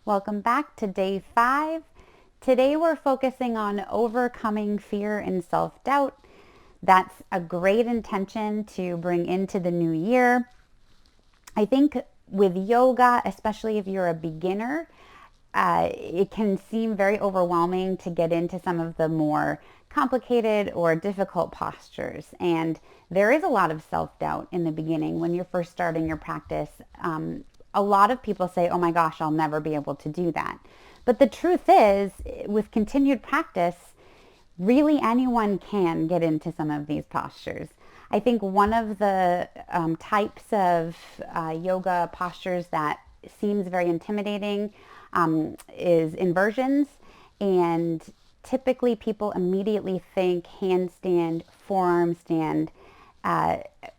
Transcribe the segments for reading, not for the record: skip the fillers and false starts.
Welcome back to day 5. Today we're focusing on overcoming fear and self-doubt. That's a great intention to bring into the new year. I think with yoga, especially if you're a beginner, it can seem very overwhelming to get into some of the more complicated or difficult postures. And there is a lot of self-doubt in the beginning when you're first starting your practice. A lot of people say, oh my gosh, I'll never be able to do that. But the truth is, with continued practice, really anyone can get into some of these postures. I think one of the types of yoga postures that seems very intimidating is inversions. And typically people immediately think handstand, forearm stand,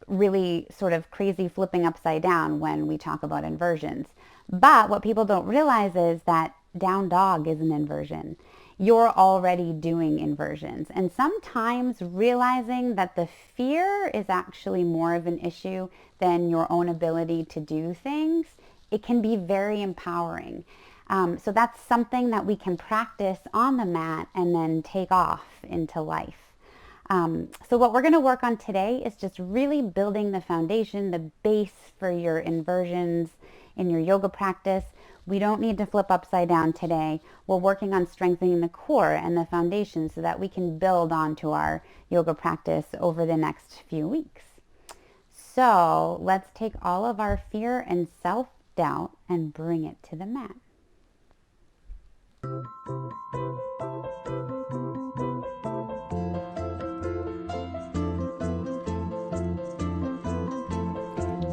really sort of crazy flipping upside down when we talk about inversions. But what people don't realize is that down dog is an inversion. You're already doing inversions. And sometimes realizing that the fear is actually more of an issue than your own ability to do things, it can be very empowering. So that's something that we can practice on the mat and then take off into life. So what we're going to work on today is just really building the foundation, the base for your inversions in your yoga practice. We don't need to flip upside down today. We're working on strengthening the core and the foundation so that we can build onto our yoga practice over the next few weeks. So let's take all of our fear and self-doubt and bring it to the mat.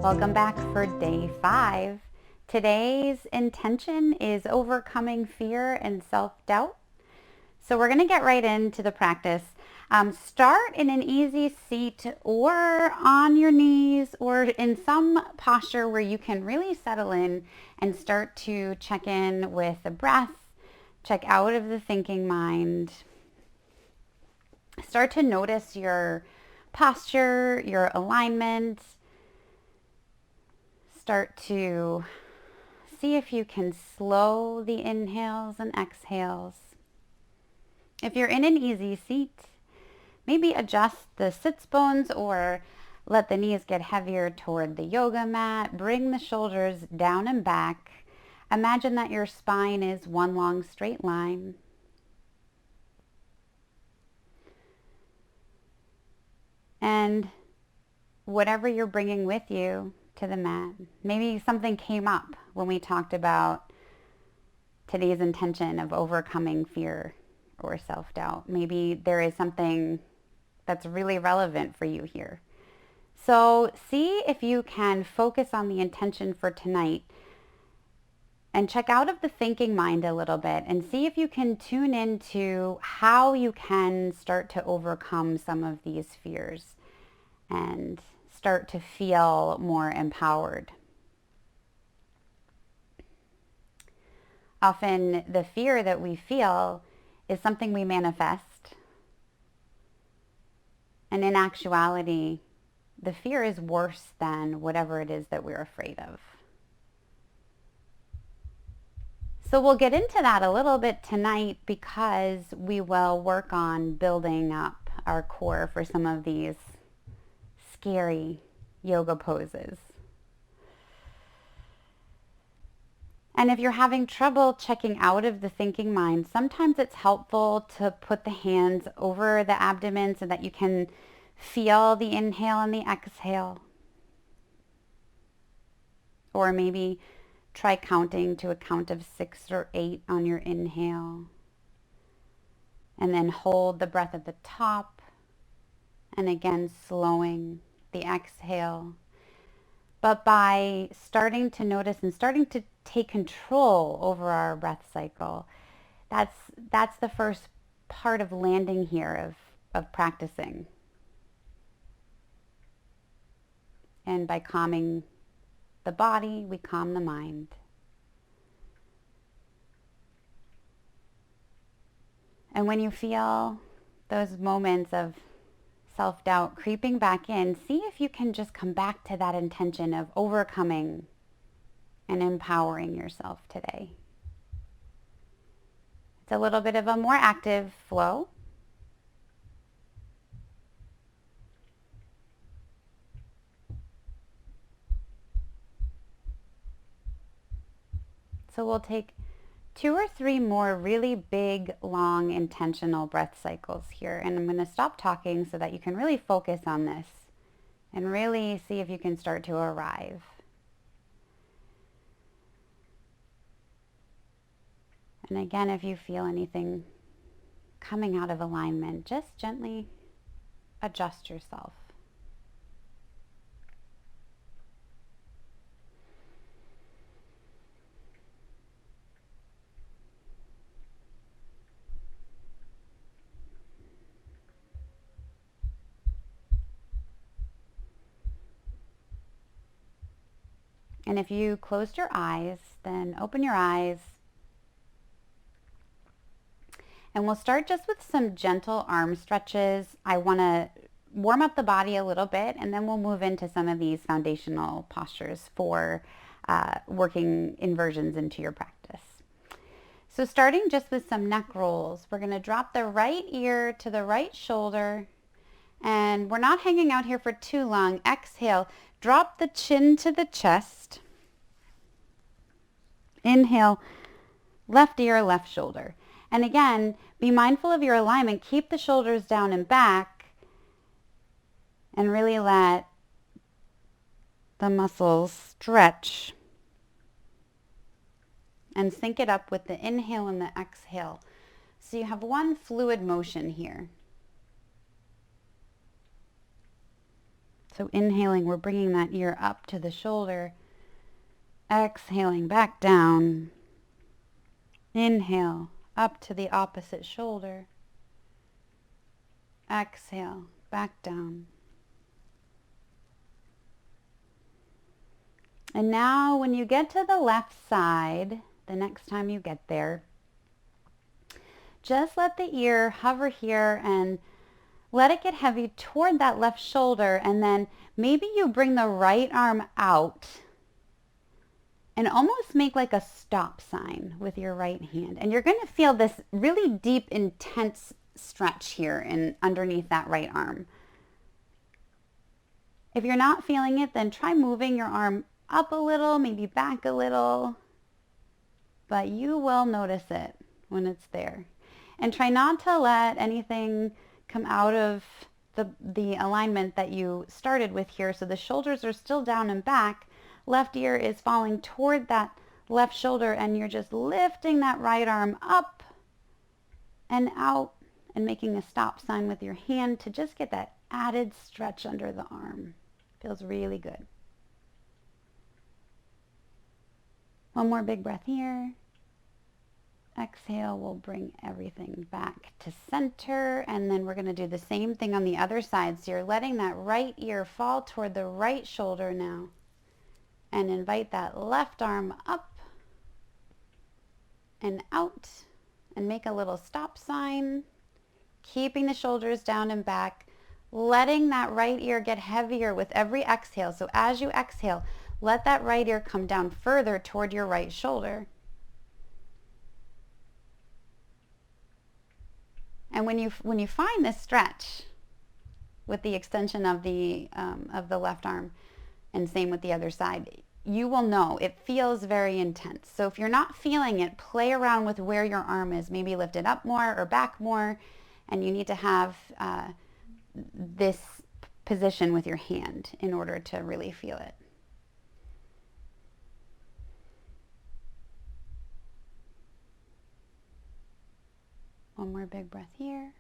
Welcome back for day 5. Today's intention is overcoming fear and self-doubt. So we're going to get right into the practice. Start in an easy seat or on your knees or in some posture where you can really settle in and start to check in with the breath, check out of the thinking mind. Start to notice your posture, your alignment. Start to see if you can slow the inhales and exhales. If you're in an easy seat, maybe adjust the sits bones or let the knees get heavier toward the yoga mat. Bring the shoulders down and back. Imagine that your spine is one long straight line. And whatever you're bringing with you to the mat. Maybe something came up when we talked about today's intention of overcoming fear or self-doubt. Maybe there is something that's really relevant for you here. So see if you can focus on the intention for tonight and check out of the thinking mind a little bit and see if you can tune into how you can start to overcome some of these fears and start to feel more empowered. Often the fear that we feel is something we manifest. And in actuality, the fear is worse than whatever it is that we're afraid of. So we'll get into that a little bit tonight because we will work on building up our core for some of these scary yoga poses. And if you're having trouble checking out of the thinking mind, sometimes it's helpful to put the hands over the abdomen so that you can feel the inhale and the exhale. Or maybe try counting to a count of 6 or 8 on your inhale. And then hold the breath at the top. And again, slowing the exhale. But by starting to notice and starting to take control over our breath cycle, that's the first part of landing here, of practicing. And by calming the body, we calm the mind. And when you feel those moments of self-doubt creeping back in, see if you can just come back to that intention of overcoming and empowering yourself today. It's a little bit of a more active flow. So we'll take 2 or 3 more really big, long, intentional breath cycles here. And I'm going to stop talking so that you can really focus on this and really see if you can start to arrive. And again, if you feel anything coming out of alignment, just gently adjust yourself. And if you closed your eyes, then open your eyes. And we'll start just with some gentle arm stretches. I want to warm up the body a little bit, and then we'll move into some of these foundational postures for working inversions into your practice. So starting just with some neck rolls, we're going to drop the right ear to the right shoulder, and we're not hanging out here for too long. Exhale, drop the chin to the chest. Inhale, left ear, left shoulder. And again, be mindful of your alignment. Keep the shoulders down and back, and really let the muscles stretch. And sync it up with the inhale and the exhale. So you have one fluid motion here. So inhaling, we're bringing that ear up to the shoulder. Exhaling, back down. Inhale, up to the opposite shoulder. Exhale, back down. And now when you get to the left side, the next time you get there, just let the ear hover here and let it get heavy toward that left shoulder, and then maybe you bring the right arm out and almost make like a stop sign with your right hand. And you're going to feel this really deep, intense stretch here and underneath that right arm. If you're not feeling it, then try moving your arm up a little, maybe back a little, but you will notice it when it's there. And try not to let anything come out of the alignment that you started with here. So the shoulders are still down and back. Left ear is falling toward that left shoulder, and you're just lifting that right arm up and out and making a stop sign with your hand to just get that added stretch under the arm. Feels really good. One more big breath here. Exhale, we'll bring everything back to center, and then we're going to do the same thing on the other side. So you're letting that right ear fall toward the right shoulder now, and invite that left arm up and out, and make a little stop sign, keeping the shoulders down and back, letting that right ear get heavier with every exhale. So as you exhale, let that right ear come down further toward your right shoulder. And when you find this stretch with the extension of the left arm, and same with the other side, you will know it feels very intense. So if you're not feeling it, play around with where your arm is. Maybe lift it up more or back more, and you need to have this position with your hand in order to really feel it. One more big breath here.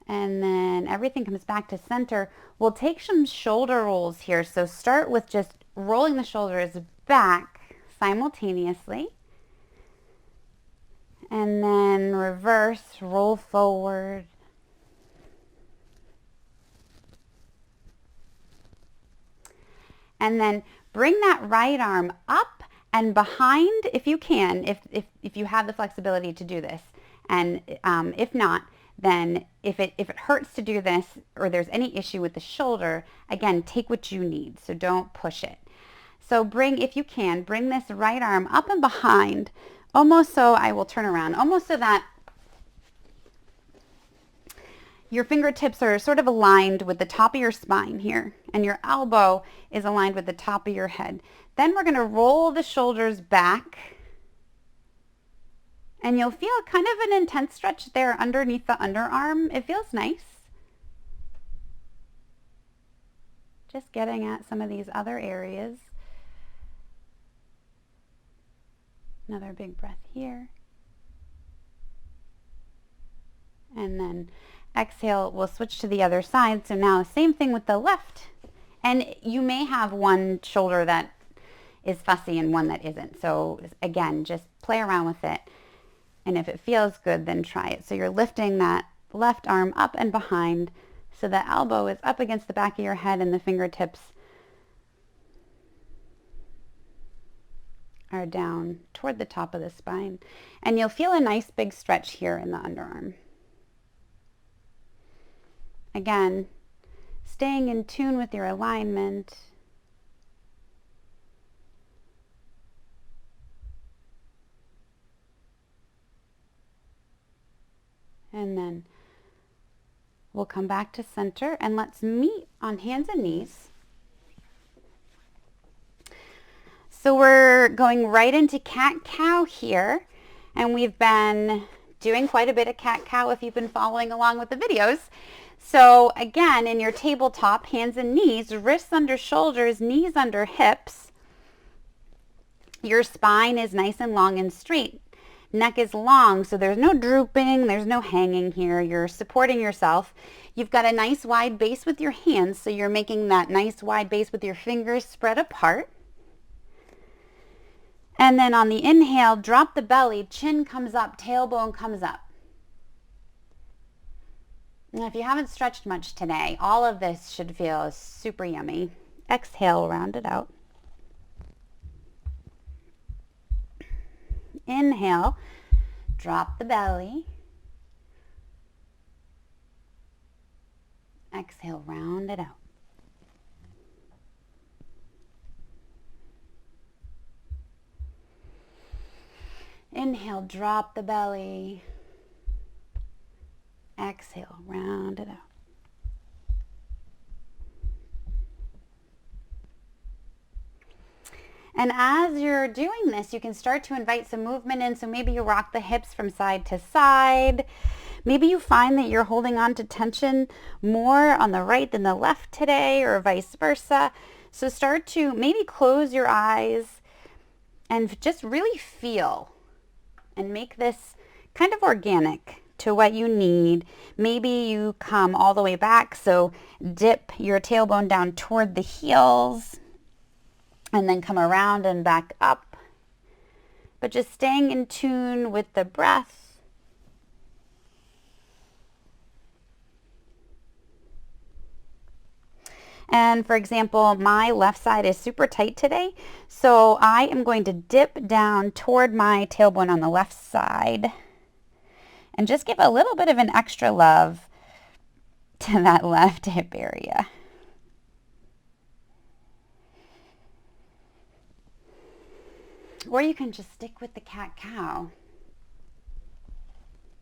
And then everything comes back to center. We'll take some shoulder rolls here. So start with just rolling the shoulders back simultaneously. And then reverse, roll forward. And then bring that right arm up and behind, if you can, if you have the flexibility to do this. And if not, then if it hurts to do this, or there's any issue with the shoulder, again, take what you need. So don't push it. So if you can, bring this right arm up and behind, almost so I will turn around, almost so that your fingertips are sort of aligned with the top of your spine here, and your elbow is aligned with the top of your head. Then we're going to roll the shoulders back, and you'll feel kind of an intense stretch there underneath the underarm. It feels nice. Just getting at some of these other areas. Another big breath here. And then exhale, we'll switch to the other side. So now same thing with the left. And you may have one shoulder that is fussy and one that isn't. So again, just play around with it. And if it feels good, then try it. So you're lifting that left arm up and behind so the elbow is up against the back of your head and the fingertips are down toward the top of the spine. And you'll feel a nice big stretch here in the underarm. Again, staying in tune with your alignment. And then we'll come back to center and let's meet on hands and knees. So we're going right into cat-cow here, and we've been doing quite a bit of cat-cow if you've been following along with the videos. So again, in your tabletop, hands and knees, wrists under shoulders, knees under hips. Your spine is nice and long and straight. Neck is long, so there's no drooping, there's no hanging here. You're supporting yourself. You've got a nice wide base with your hands, so you're making that nice wide base with your fingers spread apart. And then on the inhale, drop the belly, chin comes up, tailbone comes up. Now, if you haven't stretched much today, all of this should feel super yummy. Exhale, round it out. Inhale, drop the belly. Exhale, round it out. Inhale, drop the belly. Exhale, round it out. And as you're doing this, you can start to invite some movement in. So maybe you rock the hips from side to side. Maybe you find that you're holding on to tension more on the right than the left today, or vice versa. So start to maybe close your eyes and just really feel and make this kind of organic to what you need. Maybe you come all the way back, so dip your tailbone down toward the heels and then come around and back up. But just staying in tune with the breath. And for example, my left side is super tight today, so I am going to dip down toward my tailbone on the left side and just give a little bit of an extra love to that left hip area. Or you can just stick with the cat-cow,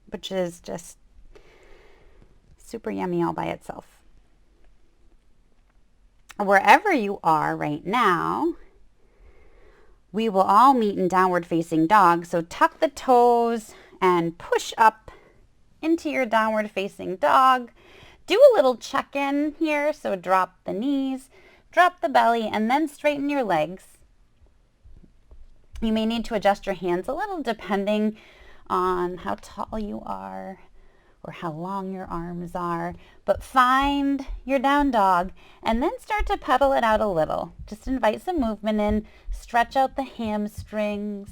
which is just super yummy all by itself. Wherever you are right now, we will all meet in downward facing dog. So tuck the toes and push up into your downward facing dog. Do a little check-in here. So drop the knees, drop the belly, and then straighten your legs. You may need to adjust your hands a little depending on how tall you are or how long your arms are, but find your down dog and then start to pedal it out a little. Just invite some movement in, stretch out the hamstrings.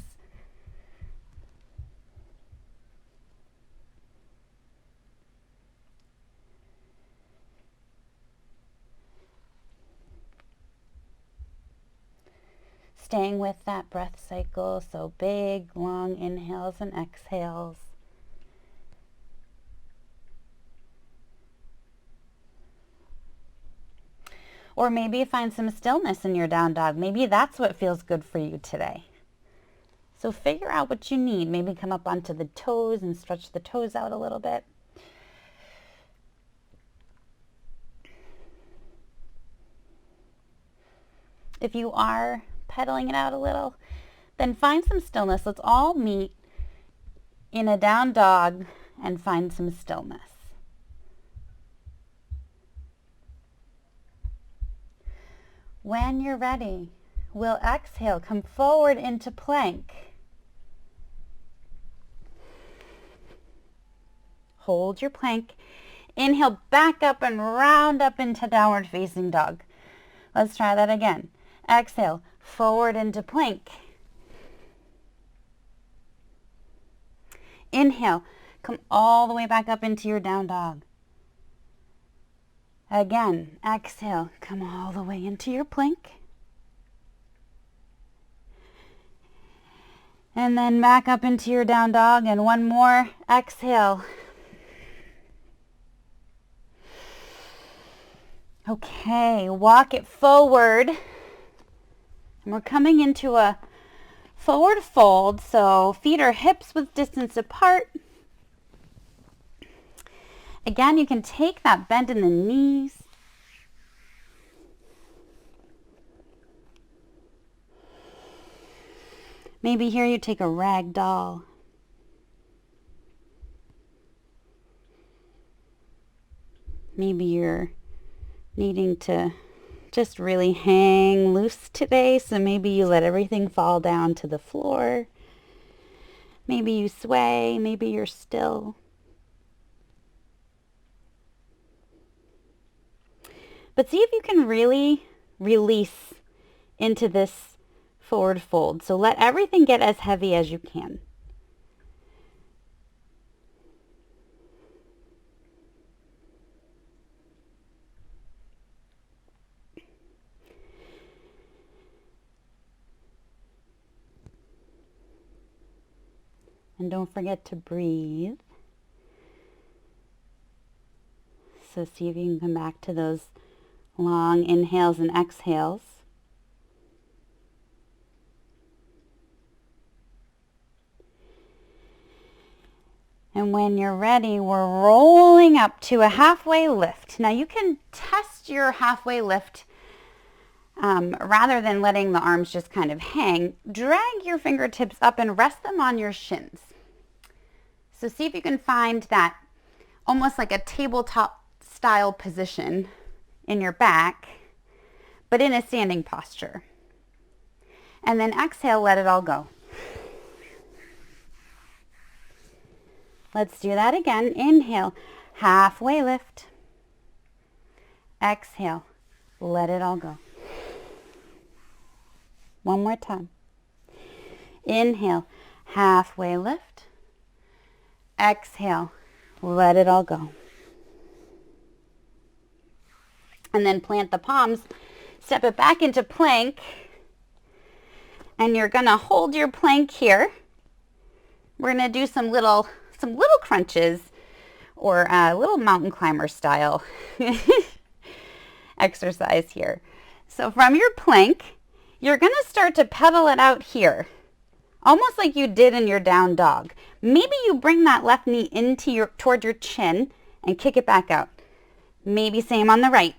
Staying with that breath cycle, so big, long inhales and exhales. Or maybe find some stillness in your down dog. Maybe that's what feels good for you today. So figure out what you need. Maybe come up onto the toes and stretch the toes out a little bit. If you are pedaling it out a little, then find some stillness. Let's all meet in a down dog and find some stillness. When you're ready, we'll exhale, come forward into plank. Hold your plank. Inhale, back up and round up into downward facing dog. Let's try that again. Exhale, forward into plank. Inhale, come all the way back up into your down dog. Again, exhale, come all the way into your plank. And then back up into your down dog, and one more, exhale. Okay, walk it forward. And we're coming into a forward fold, so feet are hips width distance apart. Again, you can take that bend in the knees. Maybe here you take a rag doll. Maybe you're needing to just really hang loose today, so maybe you let everything fall down to the floor. Maybe you sway, maybe you're still. But see if you can really release into this forward fold. So let everything get as heavy as you can. And don't forget to breathe. So see if you can come back to those long inhales and exhales. And when you're ready, we're rolling up to a halfway lift. Now you can test your halfway lift rather than letting the arms just kind of hang. Drag your fingertips up and rest them on your shins. So see if you can find that almost like a tabletop style position in your back, but in a standing posture. And then exhale, let it all go. Let's do that again. Inhale, halfway lift. Exhale, let it all go. One more time. Inhale, halfway lift. Exhale, let it all go. And then plant the palms, step it back into plank, and you're gonna hold your plank here. We're gonna do some little crunches, or a little mountain climber style exercise here. So from your plank, you're gonna start to pedal it out here, almost like you did in your down dog. Maybe you bring that left knee toward your chin and kick it back out. Maybe same on the right.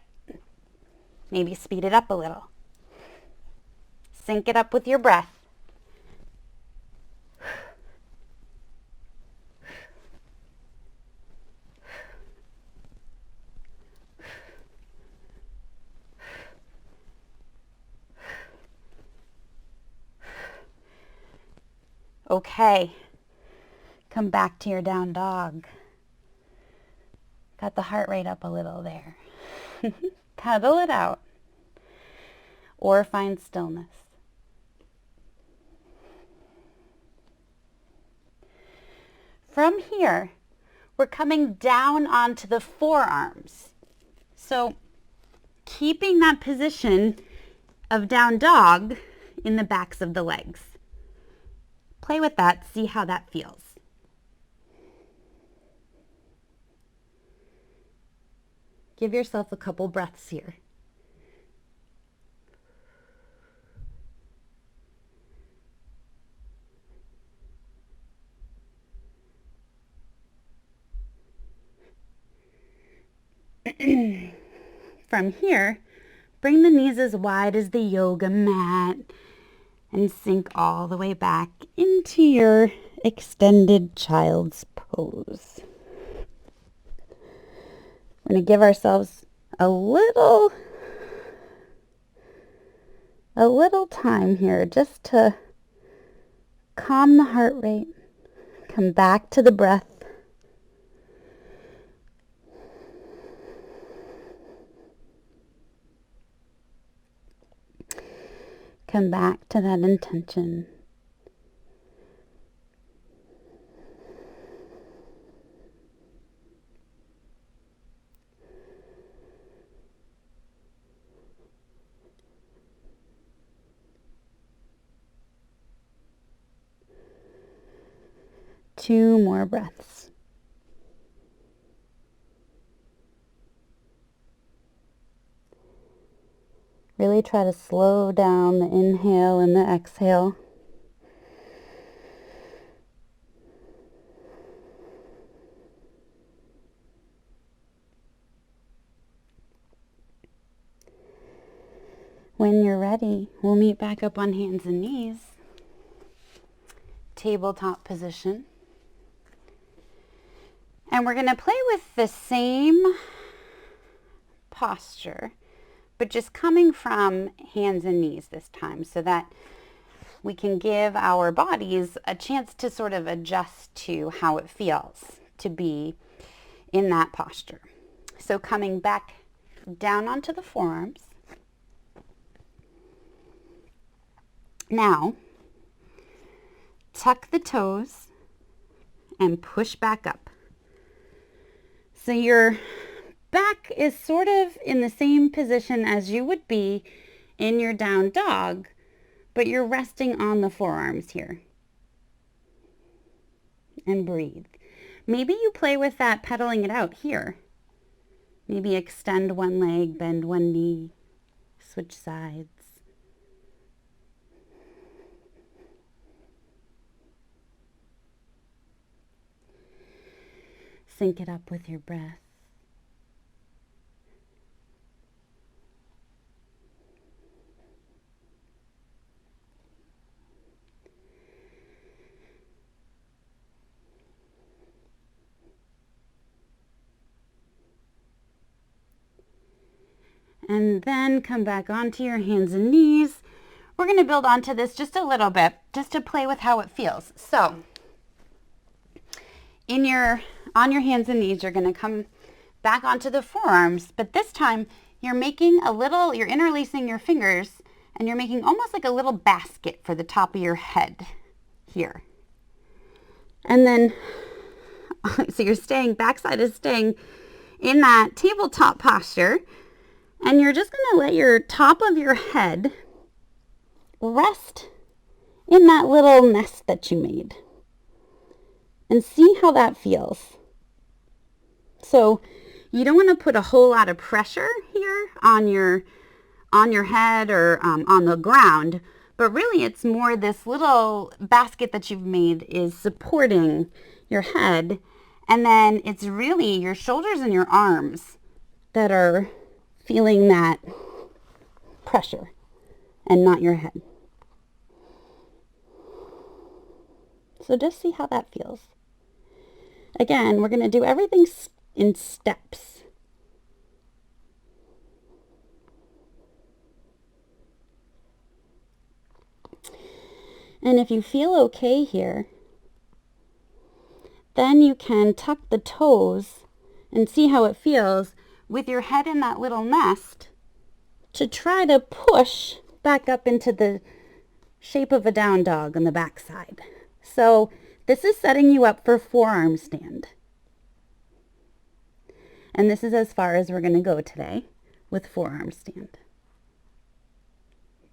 Maybe speed it up a little. Sync it up with your breath. Okay, come back to your down dog. Got the heart rate up a little there. Pedal it out, or find stillness. From here, we're coming down onto the forearms. So keeping that position of down dog in the backs of the legs. Play with that, see how that feels. Give yourself a couple breaths here. From here, bring the knees as wide as the yoga mat and sink all the way back into your extended child's pose. We're going to give ourselves a little time here just to calm the heart rate, come back to the breath. Come back to that intention. Two more breaths. Really try to slow down the inhale and the exhale. When you're ready, we'll meet back up on hands and knees. Tabletop position. And we're going to play with the same posture, but just coming from hands and knees this time so that we can give our bodies a chance to sort of adjust to how it feels to be in that posture. So coming back down onto the forearms. Now, tuck the toes and push back up. So your back is sort of in the same position as you would be in your down dog, but you're resting on the forearms here. And breathe. Maybe you play with that, pedaling it out here. Maybe extend one leg, bend one knee, switch sides. Sync it up with your breath. And then come back onto your hands and knees. We're going to build onto this just a little bit, just to play with how it feels. So, on your hands and knees, you're going to come back onto the forearms, but this time you're interlacing your fingers, and you're making almost like a little basket for the top of your head here. And then, so backside is staying in that tabletop posture, and you're just going to let your top of your head rest in that little nest that you made. And see how that feels. So you don't want to put a whole lot of pressure here on your head or on the ground, but really it's more this little basket that you've made is supporting your head, and then it's really your shoulders and your arms that are feeling that pressure and not your head. So just see how that feels. Again, we're going to do everything in steps. And if you feel okay here, then you can tuck the toes and see how it feels with your head in that little nest to try to push back up into the shape of a down dog on the backside. So this is setting you up for forearm stand. And this is as far as we're going to go today with forearm stand.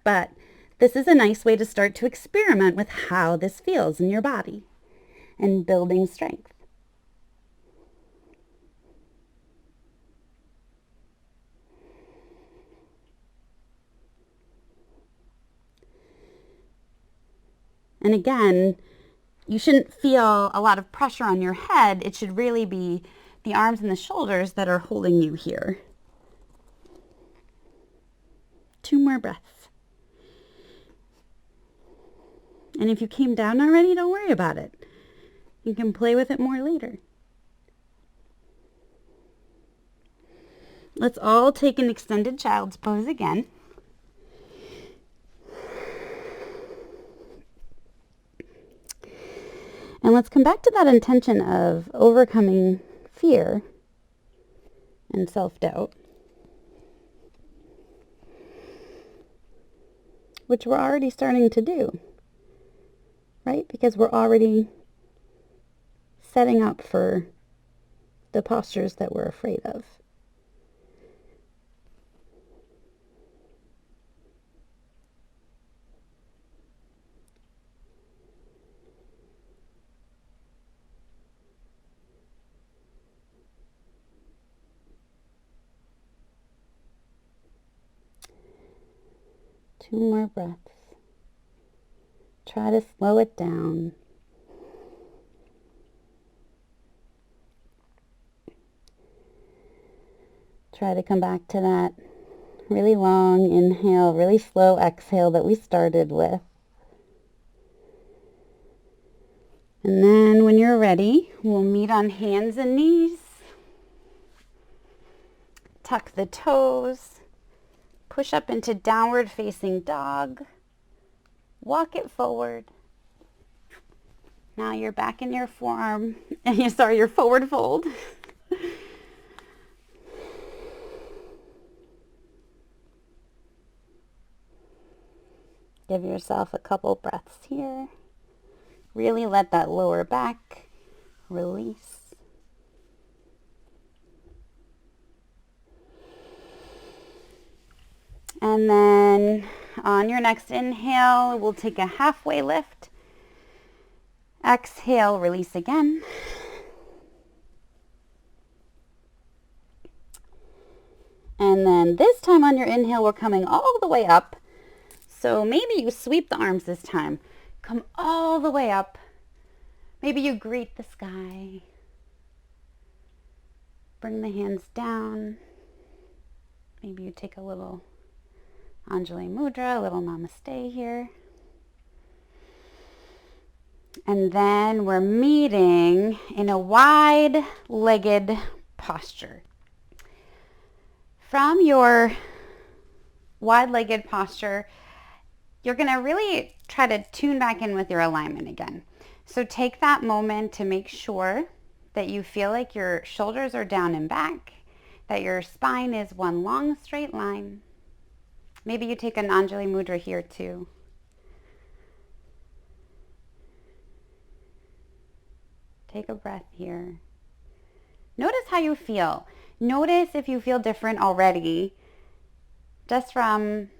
But this is a nice way to start to experiment with how this feels in your body and building strength. And again, you shouldn't feel a lot of pressure on your head. It should really be the arms and the shoulders that are holding you here. 2 more breaths. And if you came down already, don't worry about it. You can play with it more later. Let's all take an extended child's pose again. And let's come back to that intention of overcoming fear and self-doubt, which we're already starting to do, right? Because we're already setting up for the postures that we're afraid of. Two more breaths. Try to slow it down. Try to come back to that really long inhale, really slow exhale that we started with. And then when you're ready, we'll meet on hands and knees. Tuck the toes. Push up into downward facing dog. Walk it forward. Now you're back in your forearm, your forward fold. Give yourself a couple breaths here. Really let that lower back release. And then on your next inhale, we'll take a halfway lift. Exhale, release again. And then this time on your inhale, we're coming all the way up. So maybe you sweep the arms this time. Come all the way up. Maybe you greet the sky. Bring the hands down. Maybe you take a little Anjali Mudra, a little namaste here. And then we're meeting in a wide-legged posture. From your wide-legged posture, you're going to really try to tune back in with your alignment again. So take that moment to make sure that you feel like your shoulders are down and back, that your spine is one long straight line. Maybe you take an Anjali Mudra here too. Take a breath here. Notice how you feel. Notice if you feel different already, just from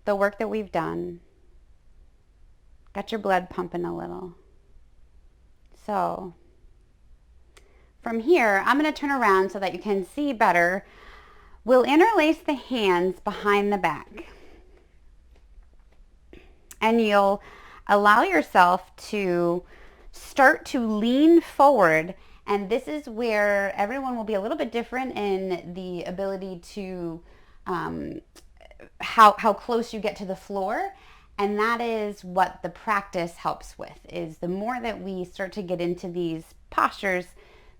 the work that we've done. Got your blood pumping a little. So from here, I'm going to turn around so that you can see better. We'll interlace the hands behind the back. And you'll allow yourself to start to lean forward. And this is where everyone will be a little bit different in the ability to how close you get to the floor. And that is what the practice helps with, is the more that we start to get into these postures,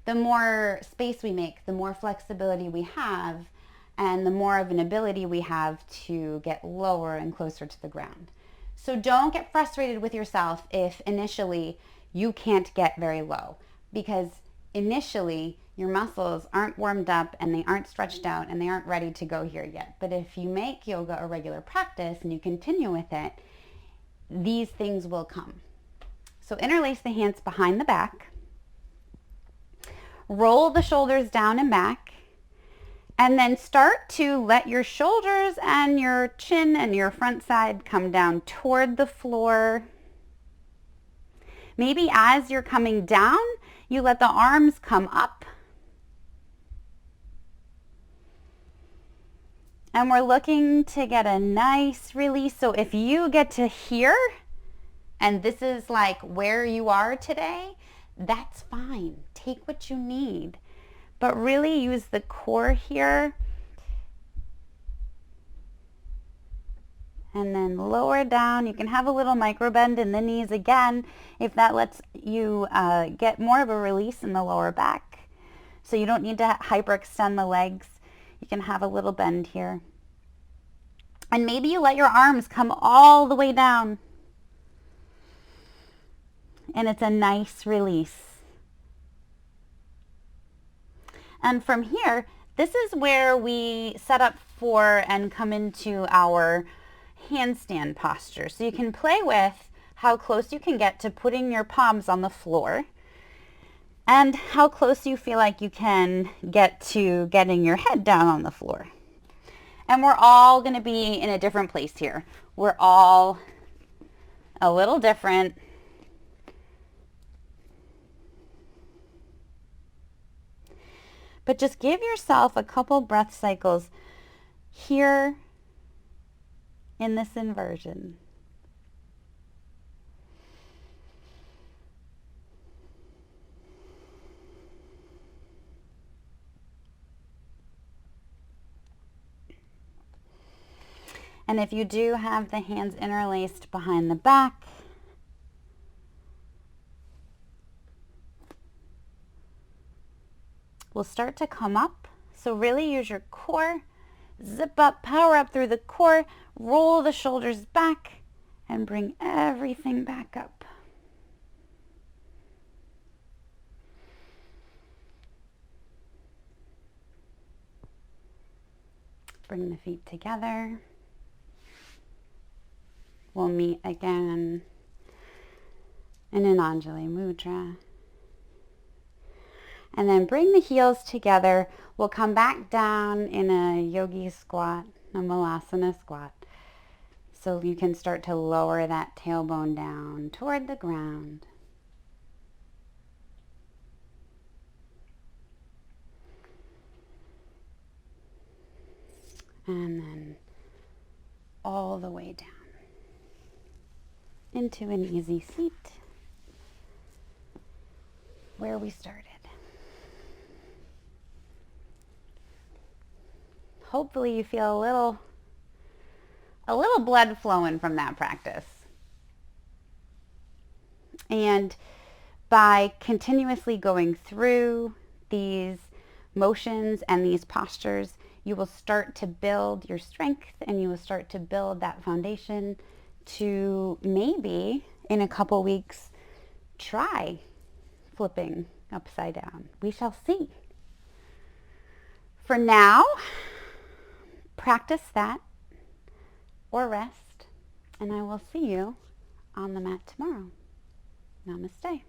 the more space we make, the more flexibility we have, and the more of an ability we have to get lower and closer to the ground. So don't get frustrated with yourself if initially you can't get very low, because initially your muscles aren't warmed up and they aren't stretched out and they aren't ready to go here yet. But if you make yoga a regular practice and you continue with it, these things will come. So interlace the hands behind the back. Roll the shoulders down and back. And then start to let your shoulders and your chin and your front side come down toward the floor. Maybe as you're coming down, you let the arms come up. And we're looking to get a nice release. So if you get to here, and this is like where you are today, that's fine. Take what you need. but really use the core here. And then lower down. You can have a little micro bend in the knees again if that lets you get more of a release in the lower back. So you don't need to hyperextend the legs. You can have a little bend here. And maybe you let your arms come all the way down. And it's a nice release. And from here, this is where we set up for and come into our handstand posture. So you can play with how close you can get to putting your palms on the floor and how close you feel like you can get to getting your head down on the floor. And we're all going to be in a different place here. We're all a little different. But just give yourself a couple breath cycles here in this inversion. And if you do have the hands interlaced behind the back, we'll start to come up. So really use your core, zip up, power up through the core, roll the shoulders back, and bring everything back up. Bring the feet together. We'll meet again in an Anjali Mudra. And then bring the heels together. We'll come back down in a yogi squat, a malasana squat. So you can start to lower that tailbone down toward the ground. And then all the way down into an easy seat where we started. Hopefully you feel a little blood flowing from that practice. And by continuously going through these motions and these postures, you will start to build your strength and you will start to build that foundation to maybe in a couple weeks try flipping upside down. We shall see. For now, practice that or rest, and I will see you on the mat tomorrow. Namaste.